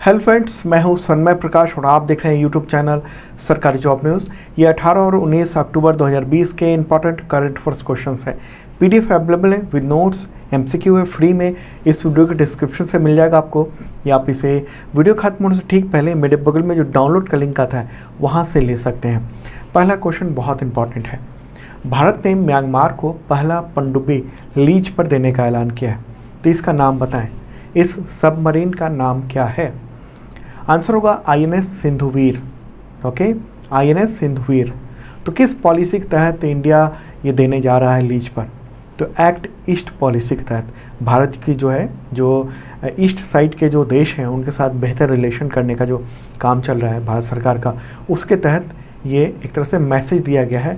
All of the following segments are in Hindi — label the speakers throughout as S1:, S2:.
S1: हेलो फ्रेंड्स, मैं हूं सन्मय प्रकाश और आप देख रहे हैं यूट्यूब चैनल सरकारी जॉब न्यूज़। ये 18 और 19 अक्टूबर 2020 के इंपॉर्टेंट करंट अफेयर्स क्वेश्चंस है। पीडीएफ अवेलेबल है विद नोट्स, एमसीक्यू है फ्री में, इस वीडियो के डिस्क्रिप्शन से मिल जाएगा आपको, या आप इसे वीडियो खत्म होने से ठीक पहले मेरे बगल में जो डाउनलोड का लिंक आता है वहाँ से ले सकते हैं। पहला क्वेश्चन बहुत इंपॉर्टेंट है। भारत ने म्यांमार को पहला पनडुब्बी लीज पर देने का ऐलान किया है, तो इसका नाम बताएं। इस सबमरीन का नाम क्या है? आंसर होगा INS Sindhuvir. Okay, INS Sindhuvir. तो किस पॉलिसी के तहत इंडिया ये देने जा रहा है लीज पर? तो एक्ट ईस्ट पॉलिसी के तहत भारत की जो ईस्ट साइड के जो देश हैं उनके साथ बेहतर रिलेशन करने का जो काम चल रहा है भारत सरकार का, उसके तहत ये एक तरह से मैसेज दिया गया है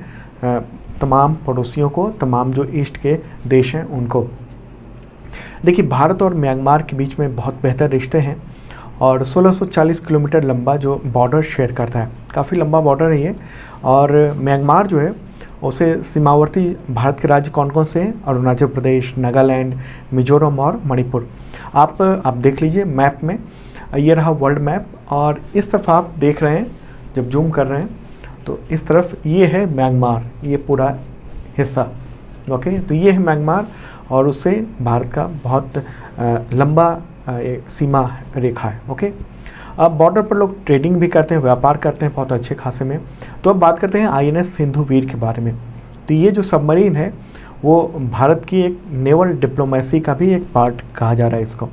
S1: तमाम पड़ोसियों को, तमाम जो ईस्ट के देश हैं उनको। देखिए, भारत और म्यांमार के बीच में बहुत बेहतर रिश्ते हैं और 1640 किलोमीटर लंबा जो बॉर्डर शेयर करता है, काफ़ी लंबा बॉर्डर है ये। और म्यांमार जो है उसे सीमावर्ती भारत के राज्य कौन कौन से हैं? अरुणाचल प्रदेश, नागालैंड, मिजोरम और मणिपुर। आप देख लीजिए मैप में, ये रहा वर्ल्ड मैप और इस तरफ आप देख रहे हैं, जब जूम कर रहे हैं तो इस तरफ ये है म्यांमार, ये पूरा हिस्सा। ओके, तो ये है म्यांमार और उससे भारत का बहुत लंबा सीमा रेखा है। ओके, अब बॉर्डर पर लोग ट्रेडिंग भी करते हैं, व्यापार करते हैं बहुत अच्छे खासे में। तो अब बात करते हैं आईएनएस सिंधुवीर के बारे में। तो ये जो सबमरीन है वो भारत की एक नेवल डिप्लोमेसी का भी एक पार्ट कहा जा रहा है इसको,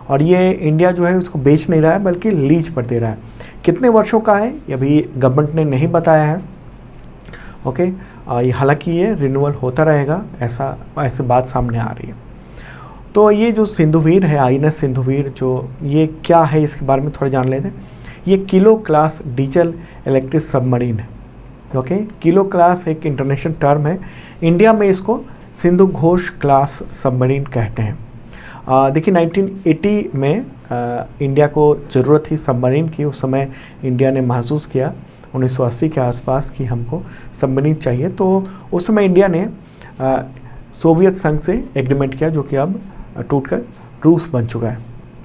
S1: और ये इंडिया जो है उसको बेच नहीं रहा है बल्कि लीज पर दे रहा है। कितने वर्षों का है ये अभी गवर्नमेंट ने नहीं बताया है। ओके, हालांकि ये रिन्यूअल होता रहेगा, ऐसे बात सामने आ रही है। तो ये जो सिंधुवीर है, आईएनएस सिंधुवीर, जो ये क्या है इसके बारे में थोड़ा जान लेते हैं। ये kilo class diesel electric submarine है। ओके, किलो क्लास एक इंटरनेशनल टर्म है, इंडिया में इसको सिंधु घोष क्लास सबमरीन कहते हैं। देखिए 1980 में इंडिया को ज़रूरत थी सबमरीन की। उस समय इंडिया ने महसूस किया 1980 के आसपास कि हमको सबमरीन चाहिए, तो उस समय इंडिया ने सोवियत संघ से एग्रीमेंट किया, जो कि अब टूटकर रूस बन चुका है।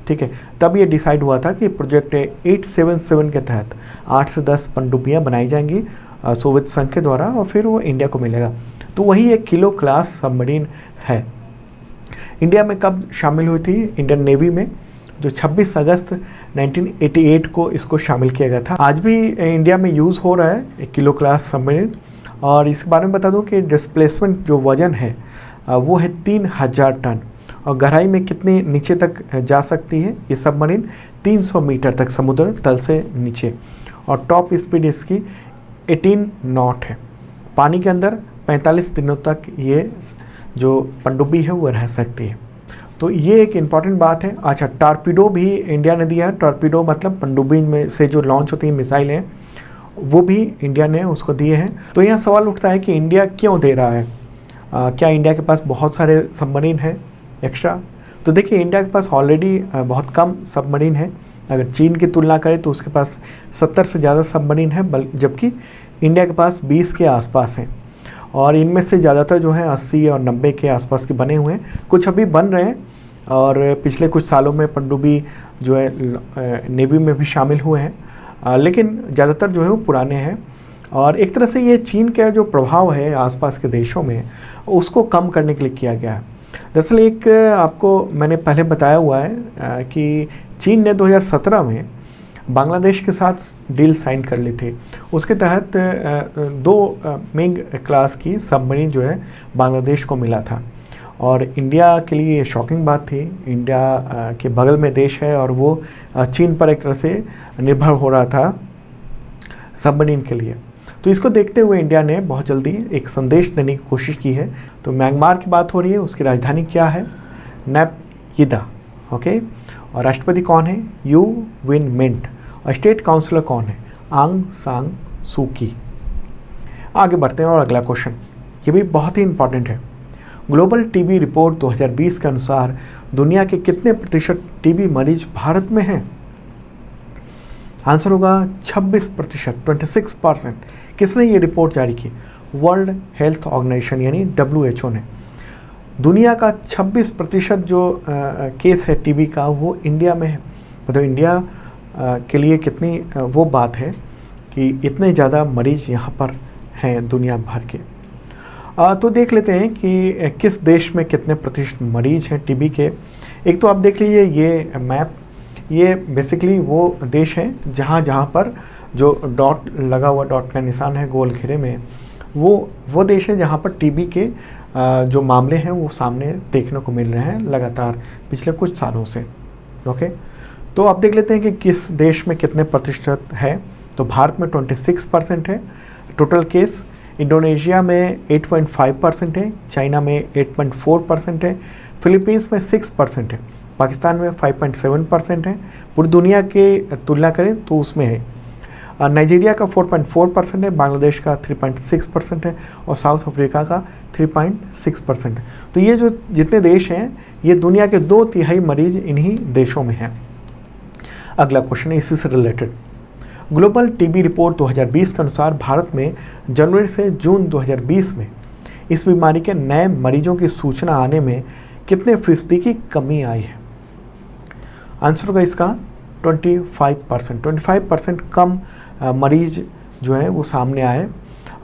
S1: ठीक है, तब ये डिसाइड हुआ था कि प्रोजेक्ट 877 के तहत 8 से 10 पनडुब्बियाँ बनाई जाएंगी सोवियत संघ के द्वारा और फिर वो इंडिया को मिलेगा। तो वही एक किलो क्लास सबमरीन है। इंडिया में कब शामिल हुई थी? इंडियन नेवी में, जो 26 अगस्त 1988 को इसको शामिल किया गया था। आज भी इंडिया में यूज़ हो रहा है एक किलो क्लास सबमरीन। और इसके बारे में बता दूं कि डिस्प्लेसमेंट जो वज़न है वो है 3000 टन, और गहराई में कितनी नीचे तक जा सकती है ये सबमरीन? 300 मीटर तक समुद्र तल से नीचे, और टॉप स्पीड इसकी 18 नॉट है। पानी के अंदर 45 दिनों तक ये जो पनडुब्बी है वो रह सकती है। तो ये एक इम्पॉर्टेंट बात है। अच्छा, टॉर्पीडो भी इंडिया ने दिया है। टॉर्पीडो मतलब पनडुब्बी में से जो लॉन्च होती है मिसाइलें, वो भी इंडिया ने उसको दिए हैं। तो यहाँ सवाल उठता है कि इंडिया क्यों दे रहा है? क्या इंडिया के पास बहुत सारे सबमरीन हैं एक्स्ट्रा? तो देखिए, इंडिया के पास ऑलरेडी बहुत कम सबमरीन है। अगर चीन की तुलना करें तो उसके पास 70 से ज़्यादा सबमरीन है, जबकि इंडिया के पास 20 के आसपास हैं। और इनमें से ज़्यादातर जो हैं 80 और 90 के आसपास के बने हुए हैं, कुछ अभी बन रहे हैं, और पिछले कुछ सालों में पनडुब्बी जो है नेवी में भी शामिल हुए हैं, लेकिन ज़्यादातर जो है वो पुराने हैं। और एक तरह से ये चीन का जो प्रभाव है आसपास के देशों में, उसको कम करने के लिए किया गया है। दरअसल एक आपको मैंने पहले बताया हुआ है कि चीन ने 2017 में बांग्लादेश के साथ डील साइन कर ली थी। उसके तहत 2 मिग क्लास की सबमरीन जो है बांग्लादेश को मिला था, और इंडिया के लिए ये शॉकिंग बात थी। इंडिया के बगल में देश है और वो चीन पर एक तरह से निर्भर हो रहा था सबमरीन के लिए। तो इसको देखते हुए इंडिया ने बहुत जल्दी एक संदेश देने की कोशिश की है। तो म्यांमार की बात हो रही है, उसकी राजधानी क्या है? नैपयिदा। ओके, और राष्ट्रपति कौन है? You Win Myint. और स्टेट काउंसलर कौन है? आंग सान सू की। आगे बढ़ते हैं और अगला क्वेश्चन, ये भी बहुत ही इंपॉर्टेंट है। ग्लोबल टीबी रिपोर्ट 2020 के अनुसार दुनिया के कितने प्रतिशत टीबी मरीज भारत में हैं? आंसर होगा 26%, 26%। किसने ये रिपोर्ट जारी की? वर्ल्ड हेल्थ ऑर्गेनाइजेशन यानी WHO ने। दुनिया का 26% जो केस है टीबी का वो इंडिया में है। मतलब इंडिया के लिए कितनी वो बात है कि इतने ज़्यादा मरीज यहाँ पर हैं दुनिया भर के। तो देख लेते हैं कि किस देश में कितने प्रतिशत मरीज हैं टीबी के। एक तो आप देख लीजिए ये मैप, ये बेसिकली वो देश हैं जहाँ पर जो डॉट लगा हुआ, डॉट का निशान है गोल घेरे में, वो देश है जहाँ पर टीबी के जो मामले हैं वो सामने देखने को मिल रहे हैं लगातार पिछले कुछ सालों से। ओके, तो आप देख लेते हैं कि किस देश में कितने प्रतिशत है। तो भारत में 26% है टोटल केस, इंडोनेशिया में 8.5% है, चाइना में 8.4% है, फिलीपींस में 6% है, पाकिस्तान में 5.7% है। पूरी दुनिया के तुलना करें तो उसमें है नाइजीरिया का 4.4% है, बांग्लादेश का 3.6% है और साउथ अफ्रीका का 3.6% है। तो ये जो जितने देश हैं ये दुनिया के 2/3 मरीज इन्हीं देशों में हैं। अगला क्वेश्चन है इसी से रिलेटेड। ग्लोबल टीबी रिपोर्ट 2020 के अनुसार भारत में जनवरी से जून 2020 में इस बीमारी के नए मरीजों की सूचना आने में कितने फीसदी की कमी आई है? आंसर होगा इसका 25% कम मरीज जो है वो सामने आए।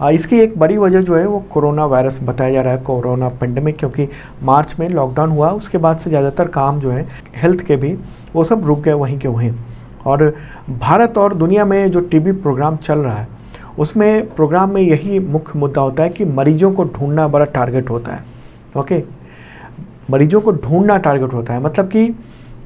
S1: इसकी एक बड़ी वजह जो है वो कोरोना वायरस बताया जा रहा है, कोरोना पेंडेमिक, क्योंकि मार्च में लॉकडाउन हुआ, उसके बाद से ज़्यादातर काम जो है हेल्थ के भी वो सब रुक गए वहीं के वहीं। और भारत और दुनिया में जो टीबी प्रोग्राम चल रहा है उसमें प्रोग्राम में यही मुख्य मुद्दा होता है कि मरीजों को ढूंढना बड़ा टारगेट होता है। ओके, मरीजों को ढूंढना टारगेट होता है, मतलब कि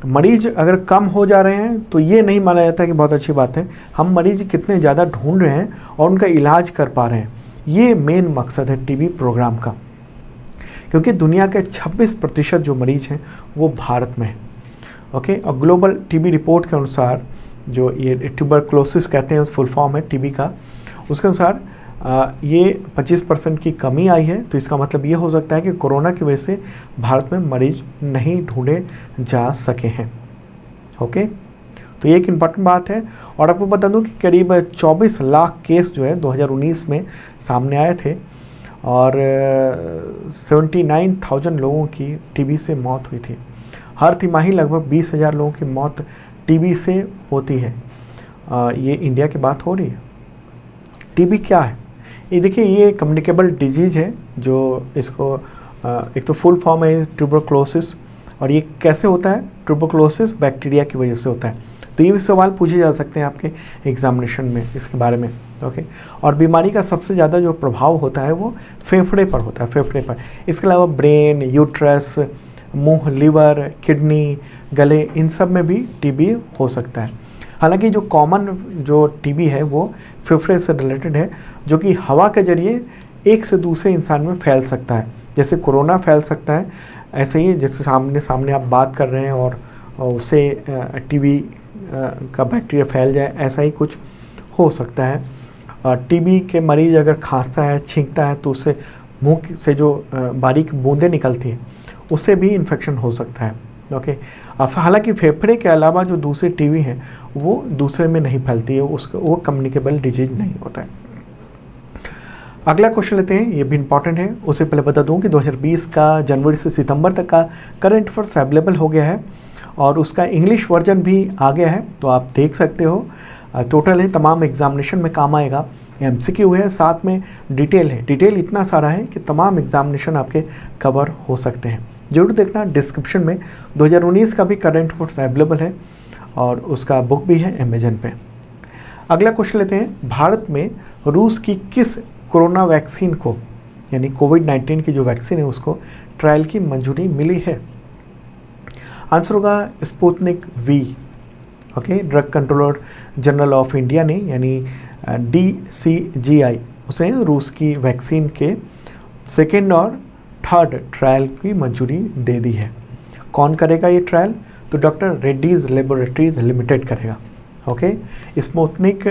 S1: मरीज अगर कम हो जा रहे हैं तो ये नहीं माना जाता कि बहुत अच्छी बात है, हम मरीज कितने ज़्यादा ढूंढ रहे हैं और उनका इलाज कर पा रहे हैं। ये मेन मकसद है टीबी प्रोग्राम का, क्योंकि दुनिया के 26% जो मरीज हैं वो भारत में है। ओके, और ग्लोबल टीबी रिपोर्ट के अनुसार जो ये ट्यूबरक्लोसिस कहते हैं उस फुल फॉर्म है टीबी का, उसके अनुसार ये 25% की कमी आई है। तो इसका मतलब ये हो सकता है कि कोरोना की वजह से भारत में मरीज नहीं ढूंढे जा सके हैं। ओके, तो ये एक इम्पॉर्टेंट बात है। और आपको बता दूं कि करीब 24 लाख केस जो है 2019 में सामने आए थे और 79,000 लोगों की टीबी से मौत हुई थी। हर तिमाही लगभग 20,000 लोगों की मौत टीबी से होती है। ये इंडिया की बात हो रही है। टीबी क्या है? ये देखिए, ये कम्युनिकेबल डिजीज़ है जो इसको एक तो फुल फॉर्म है ट्यूबरक्लोसिस। और ये कैसे होता है? ट्यूबरक्लोसिस बैक्टीरिया की वजह से होता है। तो ये भी सवाल पूछे जा सकते हैं आपके एग्जामिनेशन में इसके बारे में। ओके, और बीमारी का सबसे ज़्यादा जो प्रभाव होता है वो फेफड़े पर होता है, फेफड़े पर। इसके अलावा ब्रेन, यूट्रस, मुंह, लिवर, किडनी, गले, इन सब में भी टीबी हो सकता है। हालांकि जो कॉमन जो टीबी है वो फेफड़े से रिलेटेड है, जो कि हवा के जरिए एक से दूसरे इंसान में फैल सकता है। जैसे कोरोना फैल सकता है, ऐसे ही जैसे सामने आप बात कर रहे हैं और उससे टीबी का बैक्टीरिया फैल जाए, ऐसा ही कुछ हो सकता है। टीबी के मरीज अगर खांसता है, छींकता है, तो उससे मुंह से जो बारीक बूंदें निकलती हैं उससे भी इन्फेक्शन हो सकता है। ओके, हालांकि फेफड़े के अलावा जो दूसरे टीबी हैं वो दूसरे में नहीं फैलती है, उसको वो कम्युनिकेबल डिजीज नहीं होता है। अगला क्वेश्चन लेते हैं, ये भी इंपॉर्टेंट है। उससे पहले बता दूं कि 2020 का जनवरी से सितंबर तक का करंट अफेयर्स अवेलेबल हो गया है और उसका इंग्लिश वर्जन भी आ गया है, तो आप देख सकते हो। टोटल है, तमाम एग्जामिनेशन में काम आएगा। MCQ है, साथ में डिटेल है। डिटेल इतना सारा है कि तमाम एग्जामिनेशन आपके कवर हो सकते हैं। जरूर देखना, डिस्क्रिप्शन में 2019 का भी करंट अफेयर्स अवेलेबल है और उसका बुक भी है अमेजन पे। अगला क्वेश्चन लेते हैं, भारत में रूस की किस कोरोना वैक्सीन को, यानी कोविड-19 की जो वैक्सीन है उसको ट्रायल की मंजूरी मिली है? आंसर होगा Sputnik V. Okay, drug controller general of India ने, यानी DCGI, उसने रूस की वैक्सीन के सेकेंड और थर्ड ट्रायल की मंजूरी दे दी है। कौन करेगा ये ट्रायल? तो डॉक्टर रेड्डीज लेबोरेटरीज लिमिटेड करेगा। ओके, स्पुतनिक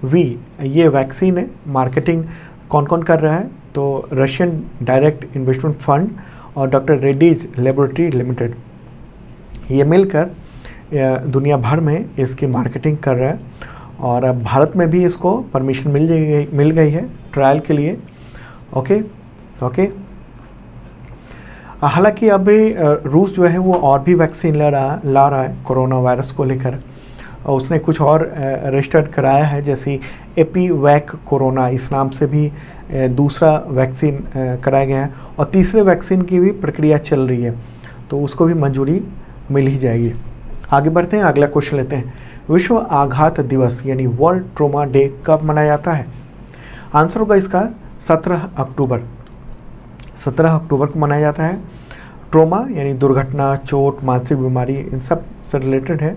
S1: वी ये वैक्सीन है। मार्केटिंग कौन कौन कर रहा है? तो रशियन डायरेक्ट इन्वेस्टमेंट फंड और डॉक्टर रेड्डीज लेबोरेटरी लिमिटेड, ये मिलकर दुनिया भर में इसकी मार्केटिंग कर रहा है और अब भारत में भी इसको परमिशन मिल गई है ट्रायल के लिए। ओके, हालांकि अभी रूस जो है वो और भी वैक्सीन ला रहा है कोरोना वायरस को लेकर। उसने कुछ और रजिस्टर्ड कराया है, जैसे एपीवैक कोरोना इस नाम से भी दूसरा वैक्सीन कराया गया है, और तीसरे वैक्सीन की भी प्रक्रिया चल रही है, तो उसको भी मंजूरी मिल ही जाएगी। आगे बढ़ते हैं, अगला क्वेश्चन लेते हैं। विश्व आघात दिवस यानी वर्ल्ड ट्रोमा डे कब मनाया जाता है? आंसर होगा इसका 17 अक्टूबर। 17 अक्टूबर को मनाया जाता है। ट्रोमा यानी दुर्घटना, चोट, मानसिक बीमारी, इन सब से रिलेटेड है।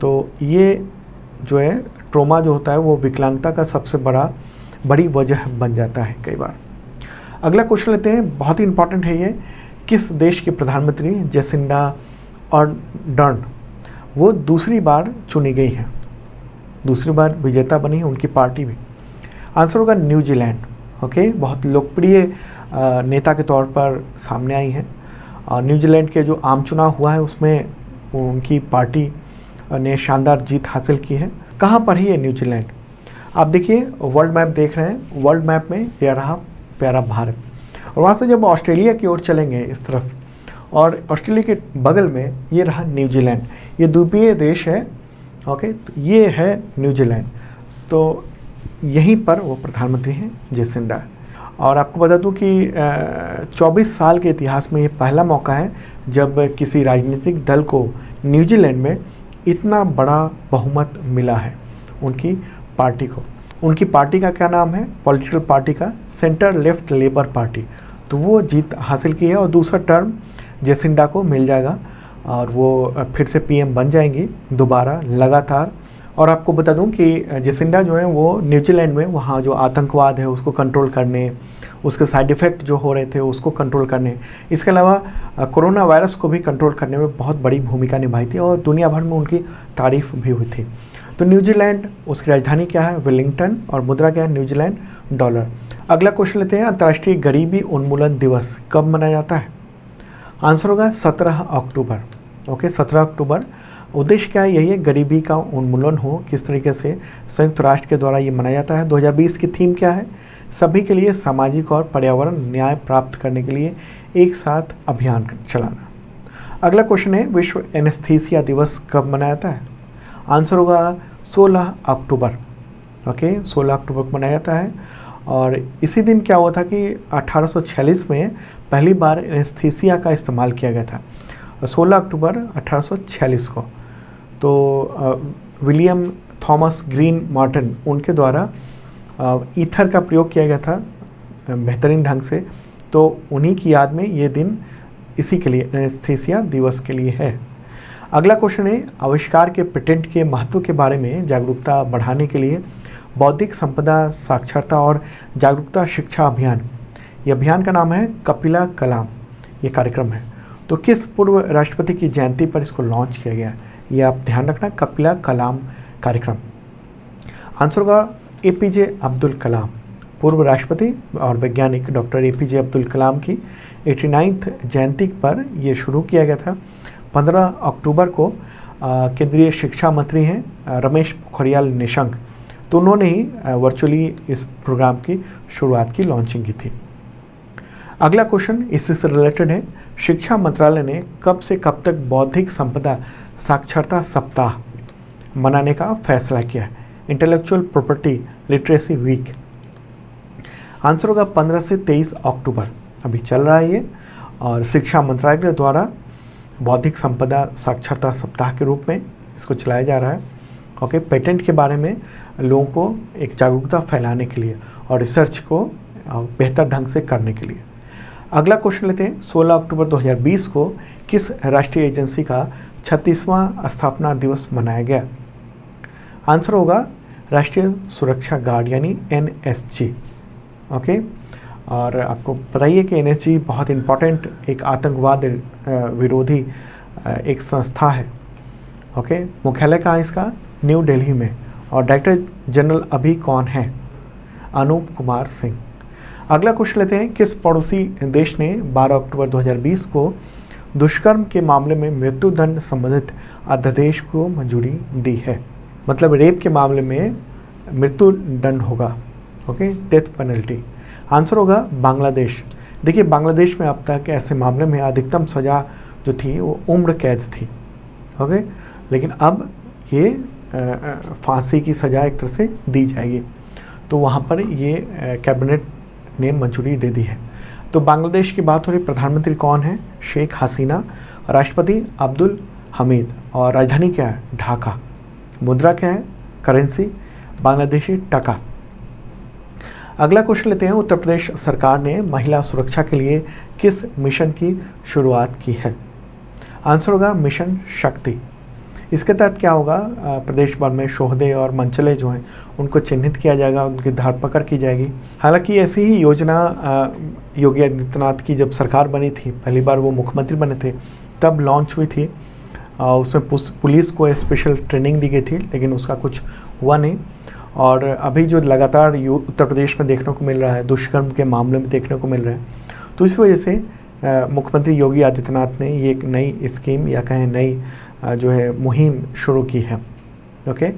S1: तो ये जो है ट्रोमा जो होता है वो विकलांगता का सबसे बड़ी वजह बन जाता है कई बार। अगला क्वेश्चन लेते हैं, बहुत ही इंपॉर्टेंट है ये। किस देश के प्रधानमंत्री जेसिंडा अर्डर्न वो दूसरी बार चुनी गई हैं, दूसरी बार विजेता बनी है उनकी पार्टी भी? आंसर होगा न्यूजीलैंड। ओके, बहुत लोकप्रिय नेता के तौर पर सामने आई हैं। न्यूजीलैंड के जो आम चुनाव हुआ है उसमें उनकी पार्टी ने शानदार जीत हासिल की है। कहाँ पर ही है न्यूजीलैंड? आप देखिए, वर्ल्ड मैप देख रहे हैं, वर्ल्ड मैप में ये रहा प्यारा भारत, और वहाँ से जब ऑस्ट्रेलिया की ओर चलेंगे इस तरफ, और ऑस्ट्रेलिया के बगल में ये रहा न्यूजीलैंड, ये द्वीपीय देश है। ओके, तो ये है न्यूजीलैंड, तो यहीं पर वो प्रधानमंत्री हैं जेसिंडा। और आपको बता दूं कि 24 साल के इतिहास में ये पहला मौका है जब किसी राजनीतिक दल को न्यूजीलैंड में इतना बड़ा बहुमत मिला है, उनकी पार्टी को। उनकी पार्टी का क्या नाम है? पॉलिटिकल पार्टी का सेंटर लेफ्ट लेबर पार्टी। तो वो जीत हासिल की है और दूसरा टर्म जेसिंडा को मिल जाएगा और वो फिर से पीएम बन जाएंगी दोबारा लगातार। और आपको बता दूं कि जेसिंडा जो है वो न्यूजीलैंड में वहाँ जो आतंकवाद है उसको कंट्रोल करने, उसके साइड इफ़ेक्ट जो हो रहे थे उसको कंट्रोल करने, इसके अलावा कोरोना वायरस को भी कंट्रोल करने में बहुत बड़ी भूमिका निभाई थी और दुनिया भर में उनकी तारीफ भी हुई थी। तो न्यूजीलैंड, उसकी राजधानी क्या है? वेलिंगटन, और मुद्रा क्या है? New Zealand dollar. अगला क्वेश्चन लेते हैं, अंतर्राष्ट्रीय गरीबी उन्मूलन दिवस कब मनाया जाता है? आंसर होगा 17 अक्टूबर। ओके, 17 अक्टूबर। उद्देश्य क्या है? यही है, गरीबी का उन्मूलन हो। किस तरीके से संयुक्त राष्ट्र के द्वारा ये मनाया जाता है। 2020 की थीम क्या है? सभी के लिए सामाजिक और पर्यावरण न्याय प्राप्त करने के लिए एक साथ अभियान चलाना। अगला क्वेश्चन है, विश्व एनेस्थीसिया दिवस कब मनाया जाता है? आंसर होगा 16 अक्टूबर। ओके, 16 अक्टूबर को मनाया जाता है। और इसी दिन क्या हुआ था कि 1846 में पहली बार एनेस्थीसिया का इस्तेमाल किया गया था, 16 अक्टूबर 1846 को। तो विलियम थॉमस ग्रीन मार्टिन उनके द्वारा ईथर का प्रयोग किया गया था बेहतरीन ढंग से, तो उन्हीं की याद में ये दिन इसी के लिए एनेस्थीसिया दिवस के लिए है। अगला क्वेश्चन है, आविष्कार के पेटेंट के महत्व के बारे में जागरूकता बढ़ाने के लिए बौद्धिक संपदा साक्षरता और जागरूकता शिक्षा अभियान, ये अभियान का नाम है कपिला कलाम, ये कार्यक्रम है। तो किस पूर्व राष्ट्रपति की जयंती पर इसको लॉन्च किया गया, ये आप ध्यान रखना, कपिला कलाम कार्यक्रम। आंसर होगा एपीजे अब्दुल कलाम। पूर्व राष्ट्रपति और वैज्ञानिक डॉक्टर एपीजे अब्दुल कलाम की 89वीं जयंती पर यह शुरू किया गया था। 15 अक्टूबर को केंद्रीय शिक्षा मंत्री हैं रमेश पोखरियाल निशंक, तो उन्होंने ही वर्चुअली इस प्रोग्राम की शुरुआत की, लॉन्चिंग की थी। अगला क्वेश्चन इससे से रिलेटेड है, शिक्षा मंत्रालय ने कब से कब तक बौद्धिक संपदा साक्षरता सप्ताह मनाने का फैसला किया है? Intellectual property literacy week. Answer होगा 15 से 23 अक्टूबर, अभी चल रहा है ये, और शिक्षा मंत्रालय के द्वारा बौद्धिक संपदा साक्षरता सप्ताह के रूप में इसको चलाया जा रहा है। ओके, पेटेंट के बारे में लोगों को एक जागरूकता फैलाने के लिए और रिसर्च को बेहतर ढंग से करने के लिए। अगला क्वेश्चन लेते हैं, 16 अक्टूबर 2020 को किस राष्ट्रीय एजेंसी का 36वां स्थापना दिवस मनाया गया? आंसर होगा राष्ट्रीय सुरक्षा गार्ड यानी NSG। ओके, और आपको बताइए कि NSG बहुत इम्पॉर्टेंट एक आतंकवाद विरोधी एक संस्था है। ओके, मुख्यालय कहाँ है इसका? न्यू दिल्ली में, और डायरेक्टर जनरल अभी कौन है? अनूप कुमार सिंह। अगला क्वेश्चन लेते हैं, किस पड़ोसी देश ने 12 अक्टूबर 2020 को दुष्कर्म के मामले में मृत्युदंड संबंधित अध्यादेश को मंजूरी दी है? मतलब रेप के मामले में मृत्युदंड होगा। Okay, death penalty. आंसर होगा बांग्लादेश। देखिए, बांग्लादेश में अब तक ऐसे मामले में अधिकतम सज़ा जो थी वो उम्र कैद थी। ओके, लेकिन अब ये फांसी की सज़ा एक तरह से दी जाएगी। तो वहाँ पर ये कैबिनेट ने मंजूरी दे दी है। तो बांग्लादेश की बात हो रही, प्रधानमंत्री कौन है? शेख हसीना। राष्ट्रपति अब्दुल हमीद। और राजधानी क्या है? ढाका। मुद्रा क्या है? करेंसी बांग्लादेशी टका। अगला क्वेश्चन लेते हैं, उत्तर प्रदेश सरकार ने महिला सुरक्षा के लिए किस मिशन की शुरुआत की है? आंसर होगा मिशन शक्ति। इसके तहत क्या होगा? प्रदेश भर में शोहदे और मंचले जो हैं उनको चिन्हित किया जाएगा, उनकी धरपकड़ की जाएगी। हालांकि ऐसी ही योजना योगी आदित्यनाथ की जब सरकार बनी थी, पहली बार वो मुख्यमंत्री बने थे, तब लॉन्च हुई थी। उसमें पुलिस को स्पेशल ट्रेनिंग दी गई थी, लेकिन उसका कुछ हुआ नहीं। और अभी जो लगातार उत्तर प्रदेश में देखने को मिल रहा है, दुष्कर्म के मामले में देखने को मिल रहा है, तो इस वजह से मुख्यमंत्री योगी आदित्यनाथ ने ये एक नई स्कीम या कहें नई जो है मुहिम शुरू की है। ओके,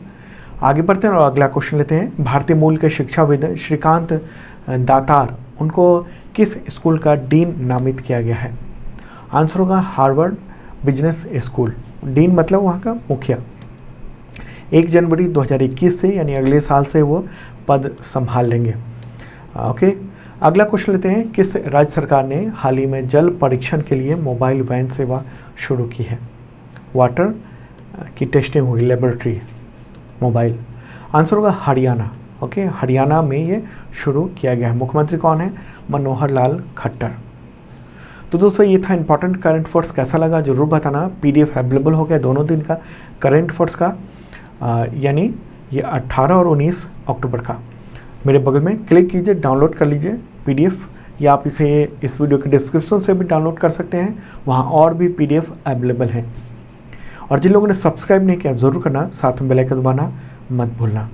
S1: आगे बढ़ते हैं और अगला क्वेश्चन लेते हैं। भारतीय मूल के शिक्षाविद श्रीकांत दातार, उनको किस स्कूल का डीन नामित किया गया है? आंसर होगा हार्वर्ड बिजनेस स्कूल। डीन मतलब वहाँ का मुखिया। 1 जनवरी 2021 से यानी अगले साल से वो पद संभाल लेंगे। ओके, अगला क्वेश्चन लेते हैं। किस राज्य सरकार ने हाल ही में जल परीक्षण के लिए मोबाइल वैन सेवा शुरू की है? वाटर की टेस्टिंग होगी, लेबोरेटरी मोबाइल। आंसर होगा हरियाणा। ओके, हरियाणा में ये शुरू किया गया है। मुख्यमंत्री कौन है? मनोहर लाल खट्टर। तो दोस्तों ये था इंपॉर्टेंट करंट अफेयर्स। कैसा लगा जरूर बताना। PDF अवेलेबल हो गया दोनों दिन का करंट अफेयर्स का, यानी ये 18 और 19 अक्टूबर का। मेरे बगल में क्लिक कीजिए, डाउनलोड कर लीजिए PDF, या आप इस वीडियो के डिस्क्रिप्शन से भी डाउनलोड कर सकते हैं, वहाँ और भी PDF अवेलेबल हैं। और जिन लोगों ने सब्सक्राइब नहीं किया ज़रूर करना, साथ में बेल आइकन दबाना मत भूलना।